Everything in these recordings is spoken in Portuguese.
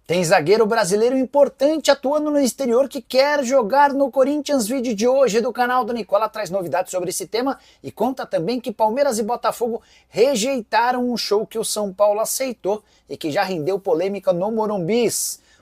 Tem zagueiro brasileiro importante atuando no exterior que quer jogar no Corinthians. Vídeo de hoje do canal do Nicola traz novidades sobre esse tema e conta também que Palmeiras e Botafogo rejeitaram um show que o São Paulo aceitou e que já rendeu polêmica no Morumbi.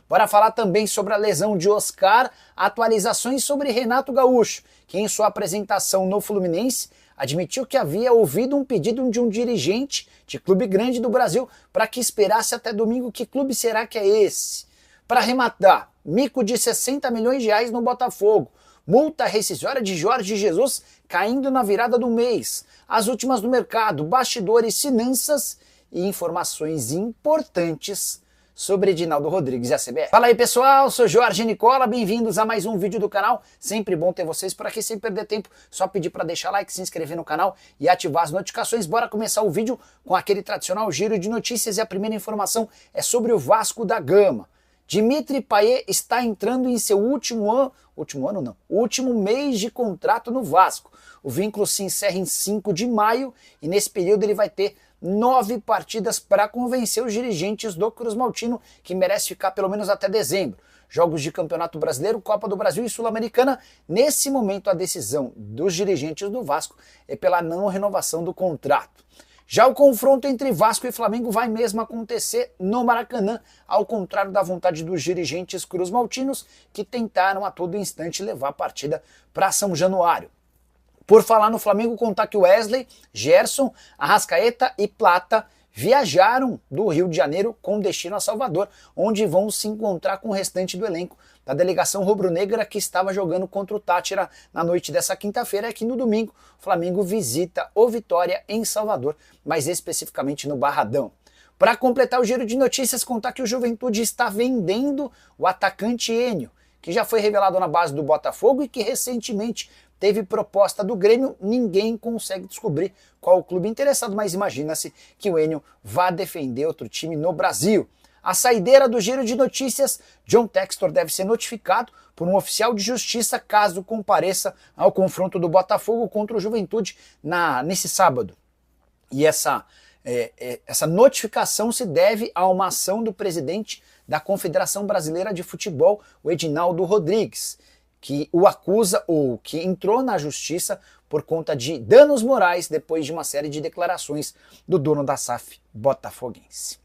Bora falar também sobre a lesão de Oscar, atualizações sobre Renato Gaúcho, que em sua apresentação no Fluminense admitiu que havia ouvido um pedido de um dirigente de clube grande do Brasil para que esperasse até domingo. Que clube será que é esse? Para arrematar, mico de 60 milhões de reais no Botafogo, multa rescisória de Jorge Jesus caindo na virada do mês, as últimas do mercado, bastidores, finanças e informações importantes sobre Edinaldo Rodrigues e a CBF. Fala aí pessoal, sou Jorge Nicola, bem-vindos a mais um vídeo do canal. Sempre bom ter vocês por aqui, sem perder tempo, só pedir para deixar like, se inscrever no canal e ativar as notificações. Bora começar o vídeo com aquele tradicional giro de notícias e a primeira informação é sobre o Vasco da Gama. Dimitri Payet está entrando em seu último mês de contrato no Vasco. O vínculo se encerra em 5 de maio e nesse período ele vai ter 9 partidas para convencer os dirigentes do Cruz Maltino, que merece ficar pelo menos até dezembro. Jogos de Campeonato Brasileiro, Copa do Brasil e Sul-Americana. Nesse momento a decisão dos dirigentes do Vasco é pela não renovação do contrato. Já o confronto entre Vasco e Flamengo vai mesmo acontecer no Maracanã, ao contrário da vontade dos dirigentes cruz-maltinos, que tentaram a todo instante levar a partida para São Januário. Por falar no Flamengo, contar que Wesley, Gerson, Arrascaeta e Plata viajaram do Rio de Janeiro com destino a Salvador, onde vão se encontrar com o restante do elenco da delegação rubro-negra que estava jogando contra o Táchira na noite dessa quinta-feira. Aqui no domingo, o Flamengo visita o Vitória em Salvador, mais especificamente no Barradão. Para completar o giro de notícias, contar que o Juventude está vendendo o atacante Enio, que já foi revelado na base do Botafogo e que recentemente teve proposta do Grêmio. Ninguém consegue descobrir qual o clube interessado, mas imagina-se que o Enio vá defender outro time no Brasil. A saideira do giro de notícias, John Textor deve ser notificado por um oficial de justiça caso compareça ao confronto do Botafogo contra o Juventude nesse sábado. E essa notificação se deve a uma ação do presidente da Confederação Brasileira de Futebol, o Edinaldo Rodrigues, que o acusa ou que entrou na justiça por conta de danos morais depois de uma série de declarações do dono da SAF botafoguense.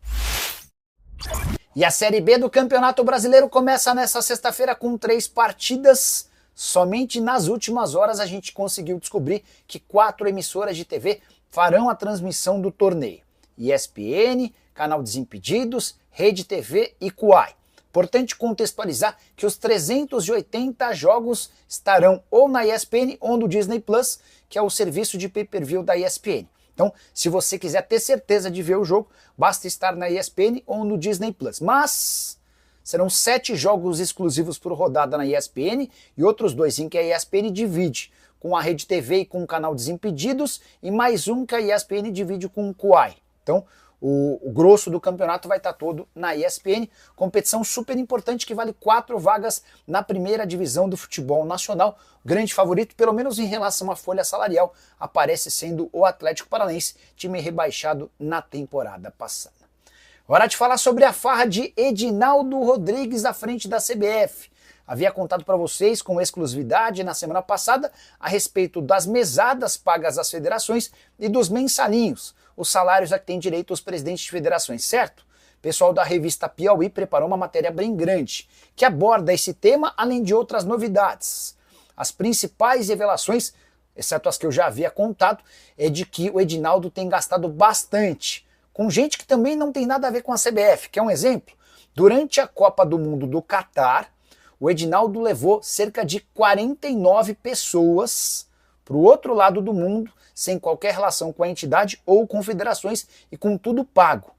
E a Série B do Campeonato Brasileiro começa nessa sexta-feira com 3 partidas. Somente nas últimas horas a gente conseguiu descobrir que 4 emissoras de TV farão a transmissão do torneio: ESPN, Canal Desimpedidos, Rede TV e Kuai. Importante contextualizar que os 380 jogos estarão ou na ESPN ou no Disney Plus, que é o serviço de pay-per-view da ESPN. Então, se você quiser ter certeza de ver o jogo, basta estar na ESPN ou no Disney Plus. Mas serão 7 jogos exclusivos por rodada na ESPN e outros 2 em que a ESPN divide com a Rede TV e com o Canal Desimpedidos, e mais um que a ESPN divide com o Kuai. Então, o grosso do campeonato vai estar todo na ESPN, competição super importante que vale 4 vagas na primeira divisão do futebol nacional. O grande favorito, pelo menos em relação à folha salarial, aparece sendo o Atlético Paranaense, time rebaixado na temporada passada. Hora de falar sobre a farra de Edinaldo Rodrigues à frente da CBF. Havia contado para vocês com exclusividade na semana passada a respeito das mesadas pagas às federações e dos mensalinhos, os salários a que têm direito os presidentes de federações, certo? O pessoal da revista Piauí preparou uma matéria bem grande que aborda esse tema, além de outras novidades. As principais revelações, exceto as que eu já havia contado, é de que o Edinaldo tem gastado bastante com gente que também não tem nada a ver com a CBF. Quer um exemplo? Durante a Copa do Mundo do Catar, o Edinaldo levou cerca de 49 pessoas para o outro lado do mundo, sem qualquer relação com a entidade ou confederações e com tudo pago.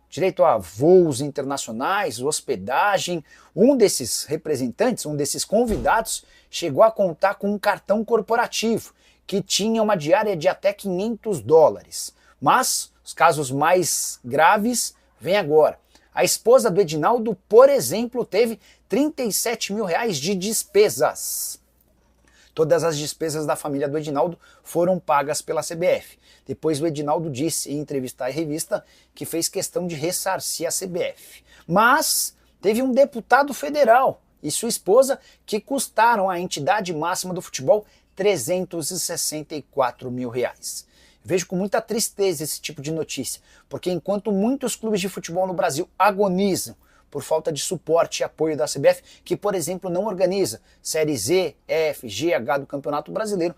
Direito a voos internacionais, hospedagem. Um desses representantes, um desses convidados, chegou a contar com um cartão corporativo que tinha uma diária de até $500. Mas os casos mais graves vêm agora. A esposa do Edinaldo, por exemplo, teve 37 mil reais de despesas. Todas as despesas da família do Edinaldo foram pagas pela CBF. Depois o Edinaldo disse em entrevista à revista que fez questão de ressarcir a CBF. Mas teve um deputado federal e sua esposa que custaram à entidade máxima do futebol R$ 364 mil. Vejo com muita tristeza esse tipo de notícia, porque enquanto muitos clubes de futebol no Brasil agonizam por falta de suporte e apoio da CBF, que, por exemplo, não organiza Série Z, F, G, H do Campeonato Brasileiro,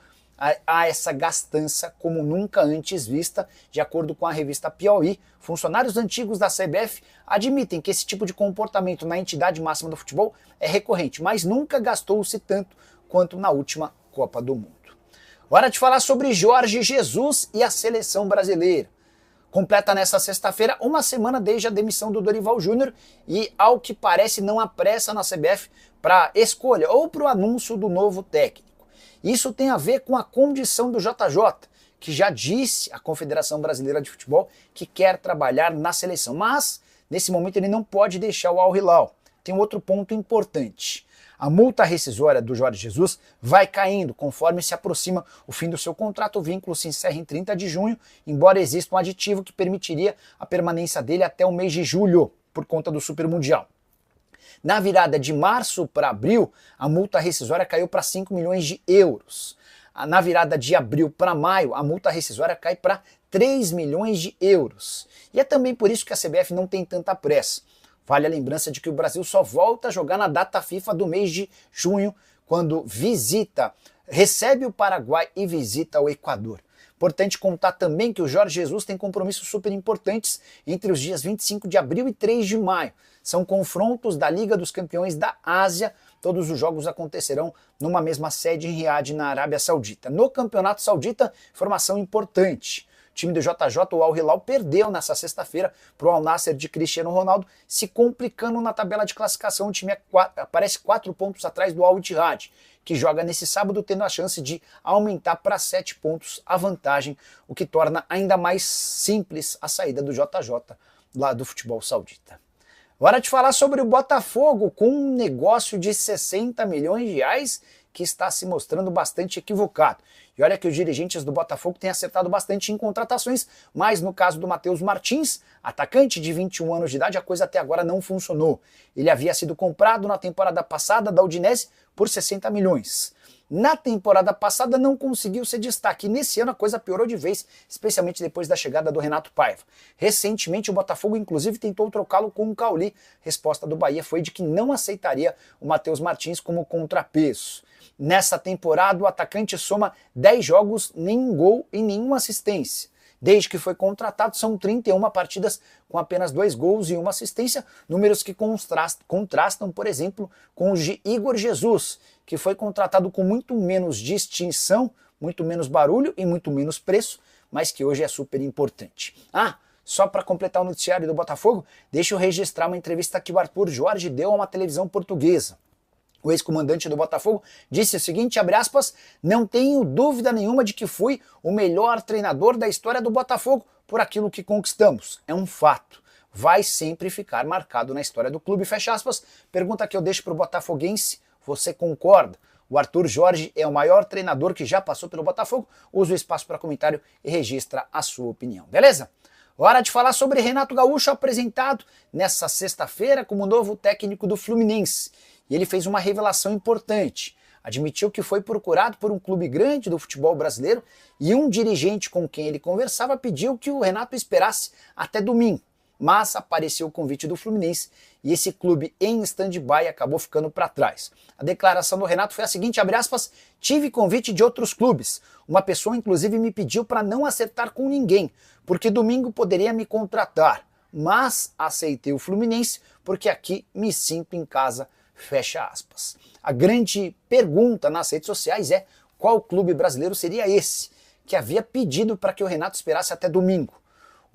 há essa gastança como nunca antes vista. De acordo com a revista Piauí, funcionários antigos da CBF admitem que esse tipo de comportamento na entidade máxima do futebol é recorrente, mas nunca gastou-se tanto quanto na última Copa do Mundo. Hora de falar sobre Jorge Jesus e a seleção brasileira. Completa nesta sexta-feira uma semana desde a demissão do Dorival Júnior e, ao que parece, não há pressa na CBF para a escolha ou para o anúncio do novo técnico. Isso tem a ver com a condição do JJ, que já disse à Confederação Brasileira de Futebol que quer trabalhar na seleção, mas nesse momento ele não pode deixar o Al Hilal. Tem um outro ponto importante. A multa rescisória do Jorge Jesus vai caindo conforme se aproxima o fim do seu contrato. O vínculo se encerra em 30 de junho, embora exista um aditivo que permitiria a permanência dele até o mês de julho, por conta do Super Mundial. Na virada de março para abril, a multa rescisória caiu para 5 milhões de euros. Na virada de abril para maio, a multa rescisória cai para 3 milhões de euros. E é também por isso que a CBF não tem tanta pressa. Vale a lembrança de que o Brasil só volta a jogar na data FIFA do mês de junho, quando recebe o Paraguai e visita o Equador. Importante contar também que o Jorge Jesus tem compromissos super importantes entre os dias 25 de abril e 3 de maio. São confrontos da Liga dos Campeões da Ásia. Todos os jogos acontecerão numa mesma sede em Riad, na Arábia Saudita. No Campeonato Saudita, informação importante. O time do JJ, o Al Hilal, perdeu nessa sexta-feira para o Al Nassr de Cristiano Ronaldo, se complicando na tabela de classificação. O time aparece 4 pontos atrás do Al Ittihad, que joga nesse sábado, tendo a chance de aumentar para 7 pontos a vantagem, o que torna ainda mais simples a saída do JJ lá do futebol saudita. Hora de falar sobre o Botafogo, com um negócio de 60 milhões de reais que está se mostrando bastante equivocado. E olha que os dirigentes do Botafogo têm acertado bastante em contratações, mas no caso do Matheus Martins, atacante de 21 anos de idade, a coisa até agora não funcionou. Ele havia sido comprado na temporada passada da Udinese por 60 milhões. Na temporada passada não conseguiu ser destaque, e nesse ano a coisa piorou de vez, especialmente depois da chegada do Renato Paiva. Recentemente o Botafogo inclusive tentou trocá-lo com o Cauli. Resposta do Bahia foi de que não aceitaria o Matheus Martins como contrapeso. Nessa temporada o atacante soma 10 jogos, nenhum gol e nenhuma assistência. Desde que foi contratado, são 31 partidas com apenas 2 gols e 1 assistência, números que contrastam, por exemplo, com os de Igor Jesus, que foi contratado com muito menos distinção, muito menos barulho e muito menos preço, mas que hoje é super importante. Só para completar o noticiário do Botafogo, deixa eu registrar uma entrevista que o Arthur Jorge deu a uma televisão portuguesa. O ex-comandante do Botafogo disse o seguinte, abre aspas, não tenho dúvida nenhuma de que fui o melhor treinador da história do Botafogo por aquilo que conquistamos. É um fato. Vai sempre ficar marcado na história do clube, fecha aspas. Pergunta que eu deixo para o botafoguense, você concorda? O Arthur Jorge é o maior treinador que já passou pelo Botafogo. Usa o espaço para comentário e registra a sua opinião, beleza? Hora de falar sobre Renato Gaúcho, apresentado nessa sexta-feira como novo técnico do Fluminense. E ele fez uma revelação importante. Admitiu que foi procurado por um clube grande do futebol brasileiro e um dirigente com quem ele conversava pediu que o Renato esperasse até domingo. Mas apareceu o convite do Fluminense e esse clube em stand-by acabou ficando para trás. A declaração do Renato foi a seguinte, abre aspas, tive convite de outros clubes. Uma pessoa inclusive me pediu para não acertar com ninguém, porque domingo poderia me contratar. Mas aceitei o Fluminense porque aqui me sinto em casa. Fecha aspas. A grande pergunta nas redes sociais é qual clube brasileiro seria esse que havia pedido para que o Renato esperasse até domingo.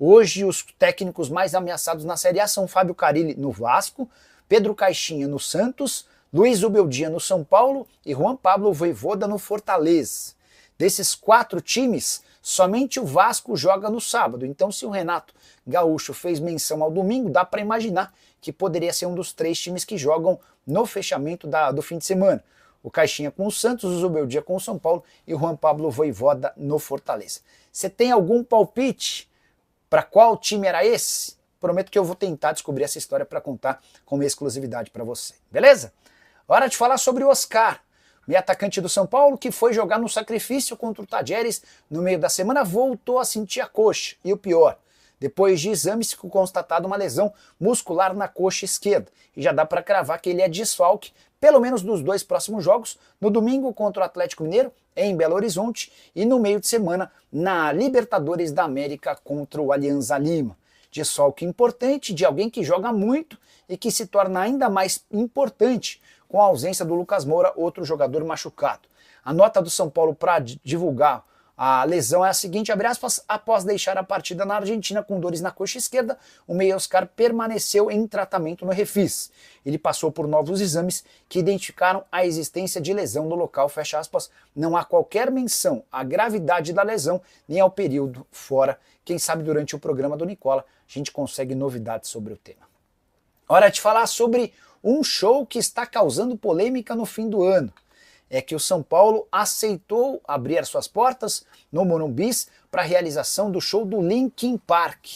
Hoje os técnicos mais ameaçados na Série A são Fábio Carille no Vasco, Pedro Caixinha no Santos, Luiz Ubeldia no São Paulo e Juan Pablo Vojvoda no Fortaleza. Desses 4 times, somente o Vasco joga no sábado. Então se o Renato Gaúcho fez menção ao domingo, dá para imaginar que poderia ser um dos 3 times que jogam no fechamento do fim de semana. O Caixinha com o Santos, o Zubeldia com o São Paulo e o Juan Pablo Vojvoda no Fortaleza. Você tem algum palpite para qual time era esse? Prometo que eu vou tentar descobrir essa história para contar com exclusividade para você. Beleza? Hora de falar sobre o Oscar, meio atacante do São Paulo, que foi jogar no sacrifício contra o Tajeres no meio da semana, voltou a sentir a coxa. E o pior, depois de exames ficou constatada uma lesão muscular na coxa esquerda. E já dá para cravar que ele é desfalque, pelo menos dos 2 próximos jogos, no domingo contra o Atlético Mineiro, em Belo Horizonte, e no meio de semana na Libertadores da América contra o Alianza Lima. Desfalque importante de alguém que joga muito e que se torna ainda mais importante com a ausência do Lucas Moura, outro jogador machucado. A nota do São Paulo para divulgar a lesão é a seguinte, abre aspas, após deixar a partida na Argentina com dores na coxa esquerda, o meia Oscar permaneceu em tratamento no Refis. Ele passou por novos exames que identificaram a existência de lesão no local, fecha aspas, não há qualquer menção à gravidade da lesão, nem ao período fora. Quem sabe durante o programa do Nicola a gente consegue novidades sobre o tema. Hora de falar sobre um show que está causando polêmica no fim do ano. É que o São Paulo aceitou abrir suas portas no Morumbi para a realização do show do Linkin Park.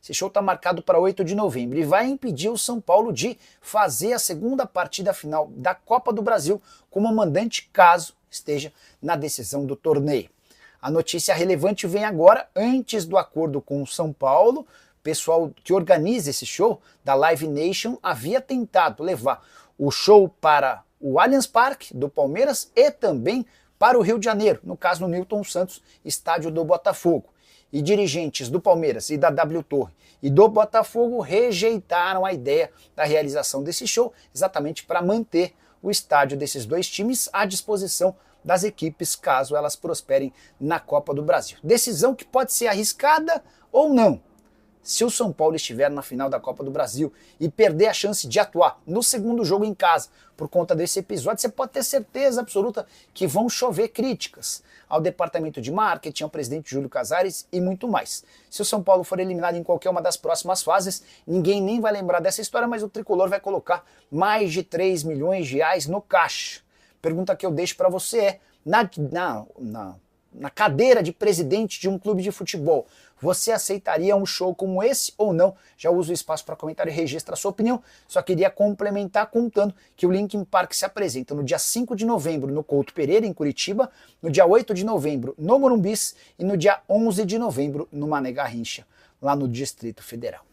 Esse show está marcado para 8 de novembro e vai impedir o São Paulo de fazer a segunda partida final da Copa do Brasil como mandante caso esteja na decisão do torneio. A notícia relevante vem agora, antes do acordo com o São Paulo. O pessoal que organiza esse show, da Live Nation, havia tentado levar o show para o Allianz Parque do Palmeiras e também para o Rio de Janeiro, no caso no Newton Santos, estádio do Botafogo. E dirigentes do Palmeiras e da W Torre e do Botafogo rejeitaram a ideia da realização desse show, exatamente para manter o estádio desses dois times à disposição das equipes caso elas prosperem na Copa do Brasil. Decisão que pode ser arriscada ou não. Se o São Paulo estiver na final da Copa do Brasil e perder a chance de atuar no segundo jogo em casa por conta desse episódio, você pode ter certeza absoluta que vão chover críticas ao departamento de marketing, ao presidente Júlio Casares e muito mais. Se o São Paulo for eliminado em qualquer uma das próximas fases, ninguém nem vai lembrar dessa história, mas o Tricolor vai colocar mais de 3 milhões de reais no caixa. Pergunta que eu deixo para você é, na cadeira de presidente de um clube de futebol, você aceitaria um show como esse ou não? Já uso o espaço para comentário e registra a sua opinião. Só queria complementar contando que o Linkin Park se apresenta no dia 5 de novembro no Couto Pereira, em Curitiba, no dia 8 de novembro no Morumbi e no dia 11 de novembro no Mané Garrincha, lá no Distrito Federal.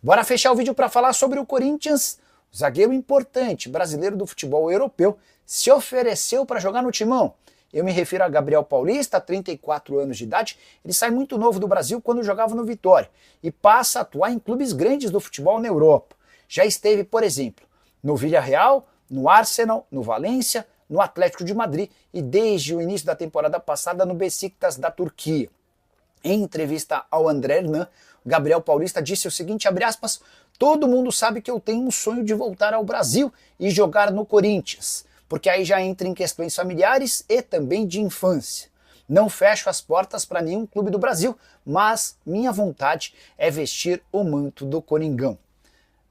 Bora fechar o vídeo para falar sobre o Corinthians. O zagueiro importante brasileiro do futebol europeu se ofereceu para jogar no Timão. Eu me refiro a Gabriel Paulista, 34 anos de idade. Ele sai muito novo do Brasil quando jogava no Vitória e passa a atuar em clubes grandes do futebol na Europa. Já esteve, por exemplo, no Villarreal, no Arsenal, no Valência, no Atlético de Madrid e desde o início da temporada passada no Beşiktaş da Turquia. Em entrevista ao André Hernan, Gabriel Paulista disse o seguinte, abre aspas, todo mundo sabe que eu tenho um sonho de voltar ao Brasil e jogar no Corinthians, porque aí já entra em questões familiares e também de infância. Não fecho as portas para nenhum clube do Brasil, mas minha vontade é vestir o manto do Coringão.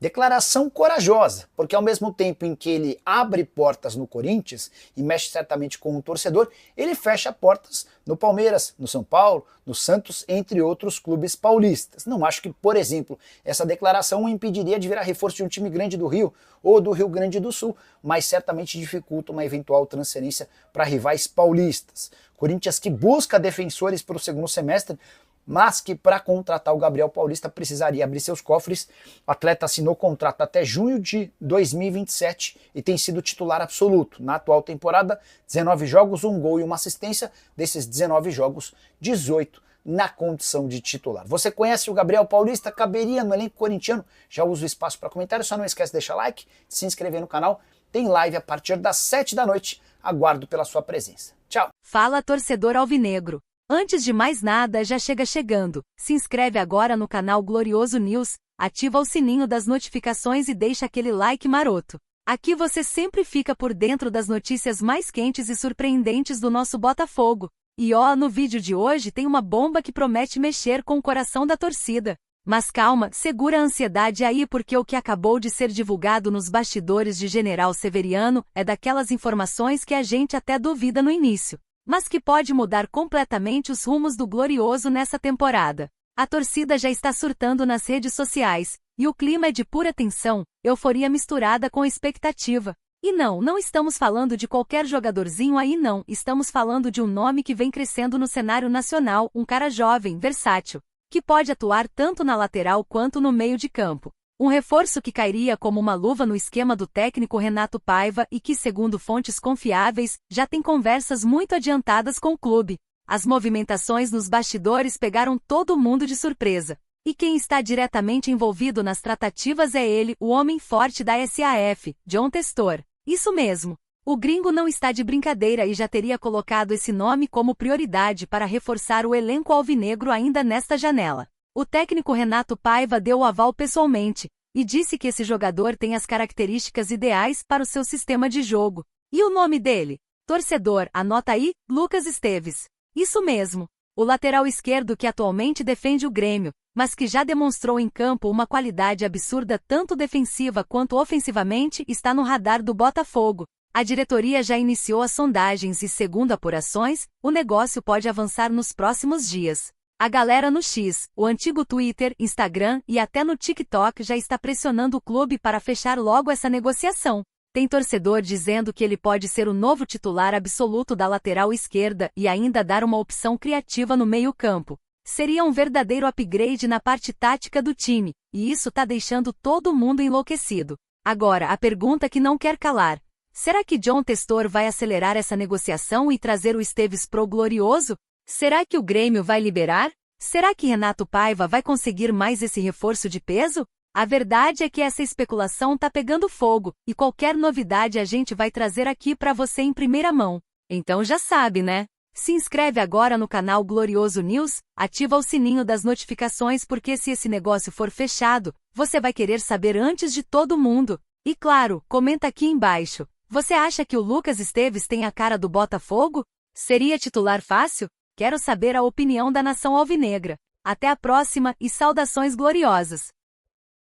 Declaração corajosa, porque ao mesmo tempo em que ele abre portas no Corinthians e mexe certamente com o torcedor, ele fecha portas no Palmeiras, no São Paulo, no Santos, entre outros clubes paulistas. Não acho que, por exemplo, essa declaração o impediria de virar reforço de um time grande do Rio ou do Rio Grande do Sul, mas certamente dificulta uma eventual transferência para rivais paulistas. Corinthians que busca defensores para o segundo semestre, mas que para contratar o Gabriel Paulista precisaria abrir seus cofres. O atleta assinou contrato até junho de 2027 e tem sido titular absoluto. Na atual temporada, 19 jogos, 1 gol e 1 assistência. Desses 19 jogos, 18 na condição de titular. Você conhece o Gabriel Paulista? Caberia no elenco corintiano? Já usa o espaço para comentário, só não esquece de deixar like, de se inscrever no canal. Tem live a partir das 7 da noite. Aguardo pela sua presença. Tchau! Fala, torcedor alvinegro! Antes de mais nada, já chega chegando. Se inscreve agora no canal Glorioso News, ativa o sininho das notificações e deixa aquele like maroto. Aqui você sempre fica por dentro das notícias mais quentes e surpreendentes do nosso Botafogo. E ó, no vídeo de hoje tem uma bomba que promete mexer com o coração da torcida. Mas calma, segura a ansiedade aí porque o que acabou de ser divulgado nos bastidores de General Severiano é daquelas informações que a gente até duvida no início, mas que pode mudar completamente os rumos do Glorioso nessa temporada. A torcida já está surtando nas redes sociais, e o clima é de pura tensão, euforia misturada com expectativa. E não estamos falando de qualquer jogadorzinho aí não, estamos falando de um nome que vem crescendo no cenário nacional, um cara jovem, versátil, que pode atuar tanto na lateral quanto no meio de campo. Um reforço que cairia como uma luva no esquema do técnico Renato Paiva e que, segundo fontes confiáveis, já tem conversas muito adiantadas com o clube. As movimentações nos bastidores pegaram todo mundo de surpresa. E quem está diretamente envolvido nas tratativas é ele, o homem forte da SAF, John Testor. Isso mesmo. O gringo não está de brincadeira e já teria colocado esse nome como prioridade para reforçar o elenco alvinegro ainda nesta janela. O técnico Renato Paiva deu o aval pessoalmente e disse que esse jogador tem as características ideais para o seu sistema de jogo. E o nome dele? Torcedor, anota aí, Lucas Esteves. Isso mesmo. O lateral esquerdo que atualmente defende o Grêmio, mas que já demonstrou em campo uma qualidade absurda tanto defensiva quanto ofensivamente, está no radar do Botafogo. A diretoria já iniciou as sondagens e, segundo apurações, o negócio pode avançar nos próximos dias. A galera no X, o antigo Twitter, Instagram e até no TikTok já está pressionando o clube para fechar logo essa negociação. Tem torcedor dizendo que ele pode ser o novo titular absoluto da lateral esquerda e ainda dar uma opção criativa no meio-campo. Seria um verdadeiro upgrade na parte tática do time, e isso tá deixando todo mundo enlouquecido. Agora, a pergunta que não quer calar. Será que John Testor vai acelerar essa negociação e trazer o Esteves pro glorioso? Será que o Grêmio vai liberar? Será que Renato Paiva vai conseguir mais esse reforço de peso? A verdade é que essa especulação tá pegando fogo, e qualquer novidade a gente vai trazer aqui pra você em primeira mão. Então já sabe, né? Se inscreve agora no canal Glorioso News, ativa o sininho das notificações porque se esse negócio for fechado, você vai querer saber antes de todo mundo. E claro, comenta aqui embaixo. Você acha que o Lucas Esteves tem a cara do Botafogo? Seria titular fácil? Quero saber a opinião da nação alvinegra. Até a próxima e saudações gloriosas!